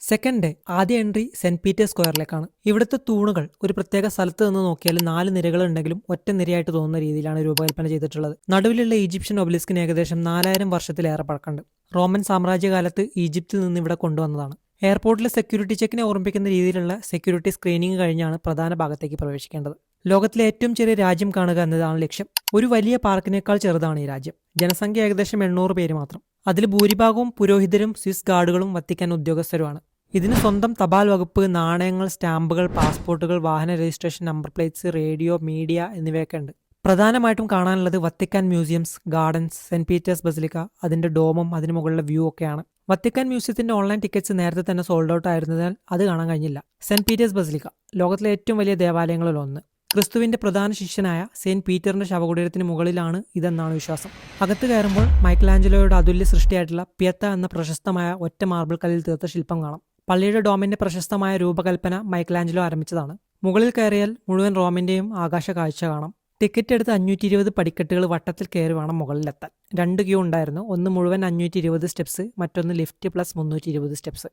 Second day ആദ്യ entry saint Peter's സ്ക്വയറിലേക്കാണ്. ഇവിടുത്തെ തൂണുകൾ ഒരു പ്രത്യേക സ്ഥലത്ത് നിന്ന് നോക്കിയാൽ 4 നിരകളുണ്ടെങ്കിലും ഒറ്റ നിരയായിട്ട് തോന്നുന്ന രീതിയിലാണ് രൂപകൽപ്പന ചെയ്തിട്ടുള്ളത്. നടുവിലുള്ള ഈജിപ്ഷ്യൻ ഒബലിസ്കിന് ഏകദേശം 4000 വർഷത്തിലേറെ പഴക്കമുണ്ട്. റോമൻ സാമ്രാജ്യകാലത്ത് ഈജിപ്തിൽ നിന്ന് ഇവിടെ കൊണ്ടുവന്നതാണ്. എയർപോർട്ടിലെ സെക്യൂരിറ്റി ചെക്കിനെ ഓർമ്മിപ്പിക്കുന്ന രീതിയിലുള്ള സെക്യൂരിറ്റി സ്ക്രീനിംഗ് കഴിഞ്ഞാണ് പ്രധാന ഭാഗത്തേക്ക് പ്രവേശിക്കേണ്ടത്. ലോകത്തിലെ ഏറ്റവും ചെറിയ രാജ്യം കാണുക എന്നതാണ് ലക്ഷ്യം. ഒരു വലിയ പാർക്കിനേക്കാൾ ചെറുതാണ് ഈ രാജ്യം. ജനസംഖ്യ ഏകദേശം 800 പേര് മാത്രം. അതിൽ ഭൂരിഭാഗവും പുരോഹിതരും സ്വിസ് ഗാർഡുകളും വത്തിക്കാൻ ഉദ്യോഗസ്ഥരുമാണ്. ഇതിന് സ്വന്തം തപാൽ വകുപ്പ്, നാണയങ്ങൾ, സ്റ്റാമ്പുകൾ, പാസ്പോർട്ടുകൾ, വാഹന registration number plates, radio, media എന്നിവയൊക്കെ ഉണ്ട്. പ്രധാനമായിട്ടും കാണാനുള്ളത് Vatican museums, gardens, saint Peter's basilica, അതിന്റെ ഡോമും അതിന് മുകളിലെ വ്യൂ ഒക്കെയാണ്. വത്തിക്കാൻ മ്യൂസിയത്തിന്റെ ഓൺലൈൻ ടിക്കറ്റ്സ് നേരത്തെ തന്നെ സോൾഡ് ഔട്ട് ആയിരുന്നതിനാൽ അത് കാണാൻ കഴിഞ്ഞില്ല. സെന്റ് പീറ്റേഴ്സ് ബസിലിക്ക ലോകത്തിലെ ഏറ്റവും വലിയ ദേവാലയങ്ങളിൽ ഒന്ന്. ക്രിസ്തുവിന്റെ പ്രധാന ശിഷ്യനായ സെയിന്റ് പീറ്ററിന്റെ ശവകുടീരത്തിന് മുകളിലാണ് ഇതെന്നാണ് വിശ്വാസം. അകത്ത് കയറുമ്പോൾ മൈക്കലാഞ്ചലോയുടെ അതുല്യ സൃഷ്ടിയായിട്ടുള്ള പിയത്ത എന്ന പ്രശസ്തമായ ഒറ്റ മാർബിൾ കല്ലിൽ തീർത്ത ശില്പം കാണാം. പള്ളിയുടെ ഡോമിന്റെ പ്രശസ്തമായ രൂപകൽപ്പന മൈക്കലാഞ്ചലോ ആരംഭിച്ചതാണ്. മുകളിൽ കയറിയാൽ മുഴുവൻ റോമിന്റെയും ആകാശ കാഴ്ച കാണാം. ടിക്കറ്റ് എടുത്ത് 520 പടിക്കെട്ടുകൾ വട്ടത്തിൽ കയറി വേണം മുകളിലെത്താൻ. 2 ക്യൂ ഉണ്ടായിരുന്നു. ഒന്ന് മുഴുവൻ 520 സ്റ്റെപ്സ്, മറ്റൊന്ന് ലിഫ്റ്റ് പ്ലസ് 320 സ്റ്റെപ്സ്.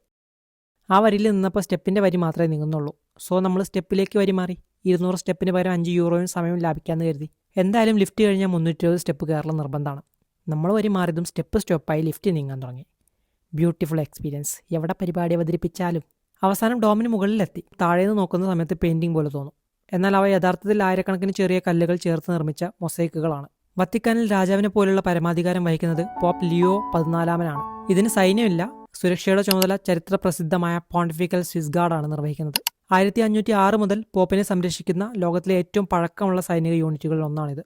ആ വരിയിൽ നിന്നപ്പോൾ സ്റ്റെപ്പിന്റെ വരി മാത്രമേ നീങ്ങുന്നുള്ളൂ. സോ നമ്മൾ സ്റ്റെപ്പിലേക്ക് വരി മാറി. 200 സ്റ്റെപ്പിന് പകരം 5 യൂറോയും സമയം ലാഭിക്കാമെന്ന് കരുതി. എന്തായാലും ലിഫ്റ്റ് കഴിഞ്ഞാൽ 320 സ്റ്റെപ്പ് കയറൽ നിർബന്ധമാണ്. നമ്മൾ വരി മാറിയതും സ്റ്റെപ്പായി ലിഫ്റ്റ് നീങ്ങാൻ തുടങ്ങി. Beautiful experience. എവിടെ പരിപാടി അവതരിപ്പിച്ചാലും. അവസാനം ഡോമിന് മുകളിലെത്തി. താഴേന്ന് നോക്കുന്ന സമയത്ത് പെയിന്റിംഗ് പോലെ തോന്നും. എന്നാൽ അവ യഥാർത്ഥത്തിൽ ആയിരക്കണക്കിന് ചെറിയ കല്ലുകൾ ചേർത്ത് നിർമ്മിച്ച മൊസൈക്കുകളാണ്. വത്തിക്കാനിൽ രാജാവിനെ പോലുള്ള പരമാധികാരം വഹിക്കുന്നത് പോപ്പ് ലിയോ 14 ഇതിന് സൈന്യമില്ല. സുരക്ഷയുടെ ചുമതല ചരിത്ര പ്രസിദ്ധമായ പോണ്ടിഫിക്കൽ സ്വിസ് ഗാർഡാണ് നിർവഹിക്കുന്നത്. 1506 മുതൽ പോപ്പിനെ സംരക്ഷിക്കുന്ന ലോകത്തിലെ ഏറ്റവും പഴക്കമുള്ള സൈനിക യൂണിറ്റുകളിൽ ഒന്നാണിത്.